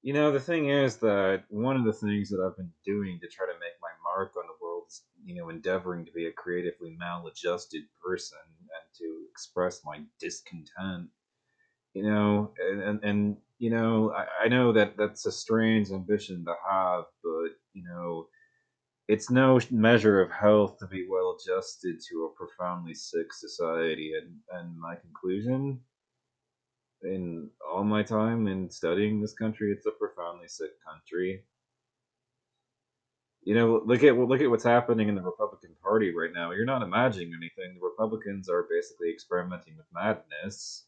The thing is that one of the things that I've been doing to try to make my mark on the world is, endeavoring to be a creatively maladjusted person and to express my discontent. I know that that's a strange ambition to have, but it's no measure of health to be well adjusted to a profoundly sick society. And my conclusion in all my time in studying this country, it's a profoundly sick country. Look at what's happening in the Republican Party right now. You're not imagining anything. The Republicans are basically experimenting with madness.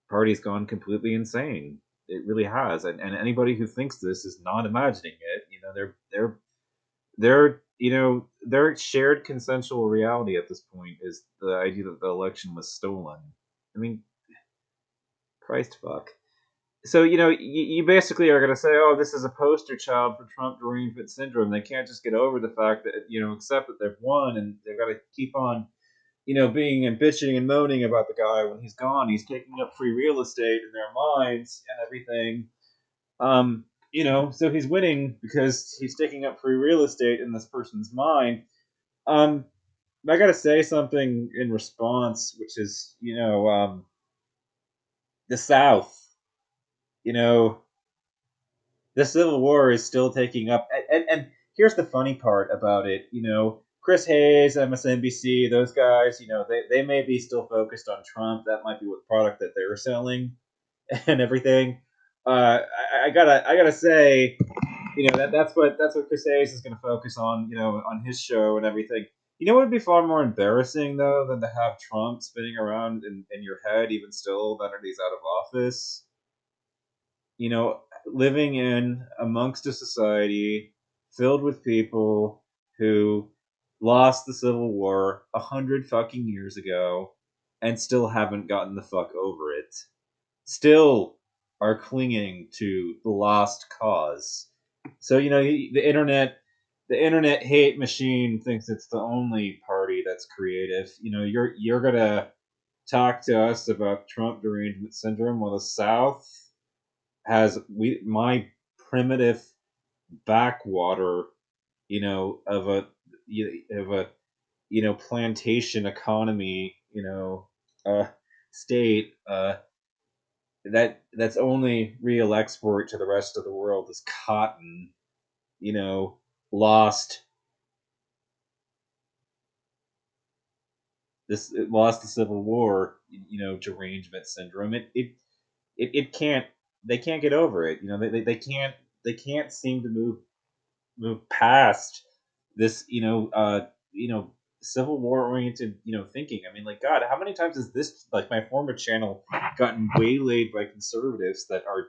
Party's gone completely insane. It really has, and anybody who thinks this is not imagining it. Their shared consensual reality at this point is the idea that the election was stolen. I mean, Christ fuck. So you basically are going to say, oh, this is a poster child for Trump derangement syndrome. They can't just get over the fact that accept that they've won, and they've got to keep on being and bitching and moaning about the guy when he's gone. He's taking up free real estate in their minds and everything. So he's winning because he's taking up free real estate in this person's mind. Um, I got to say something in response, which is, the South. You know, the Civil War is still taking up, and here's the funny part about it. Chris Hayes, MSNBC, those guys, they may be still focused on Trump. That might be what product that they're selling and everything. I gotta say, that's what Chris Hayes is going to focus on, on his show and everything. What would be far more embarrassing though than to have Trump spinning around in your head even still that he's out of office? Living in amongst a society filled with people who lost the Civil War 100 fucking years ago and still haven't gotten the fuck over it. Still are clinging to the lost cause. So the internet hate machine thinks it's the only party that's creative. You're gonna talk to us about Trump derangement syndrome while the South has my primitive backwater, of a plantation economy, uh, state, that's only real export to the rest of the world is cotton. You know, lost it lost the Civil War. Derangement syndrome. It can't. They can't get over it. They can't seem to move past this Civil War oriented thinking. I mean, like, God, how many times has this, like, my former channel gotten waylaid by conservatives that are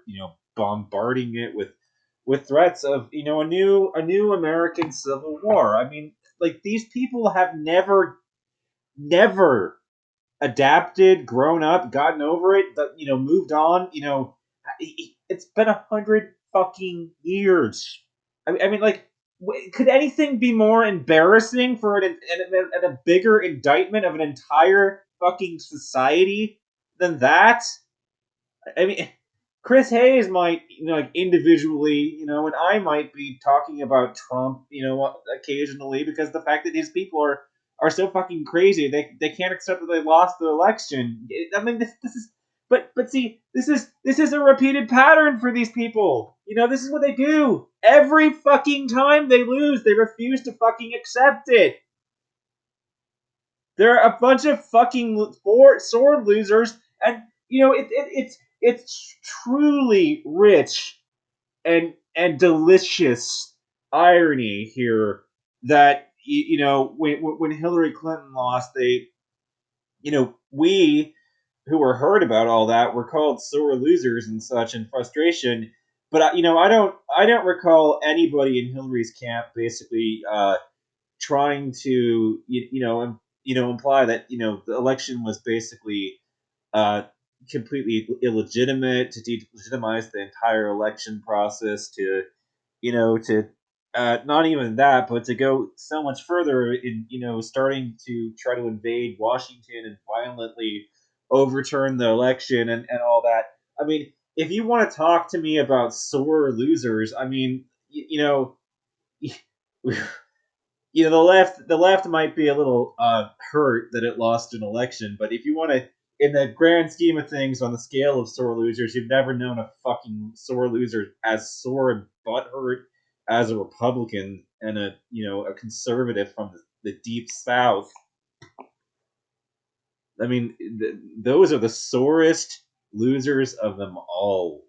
bombarding it with threats of a new American Civil War? I mean, like, these people have never adapted, grown up, gotten over it, moved on. It's been 100 fucking years. I mean, like, could anything be more embarrassing for a bigger indictment of an entire fucking society than that? I mean, Chris Hayes might, like, individually, and I might be talking about Trump, occasionally, because the fact that these people are so fucking crazy, they can't accept that they lost the election. I mean, this is, but see, this is a repeated pattern for these people. This is what they do every fucking time they lose. They refuse to fucking accept it. They're a bunch of fucking sword losers, and it's truly rich and delicious irony here that when Hillary Clinton lost, we who were heard about all that were called sore losers and such and frustration. But I don't recall anybody in Hillary's camp basically trying to imply that the election was basically uh, completely illegitimate, to delegitimize the entire election process, to not even that, but to go so much further in starting to try to invade Washington and violently overturn the election and all that. I mean, if you want to talk to me about sore losers, I mean, the left might be a little hurt that it lost an election, but if you want to, in the grand scheme of things, on the scale of sore losers, you've never known a fucking sore loser as sore and butthurt as a Republican and a conservative from the deep South. I mean, those are the sorest losers of them all.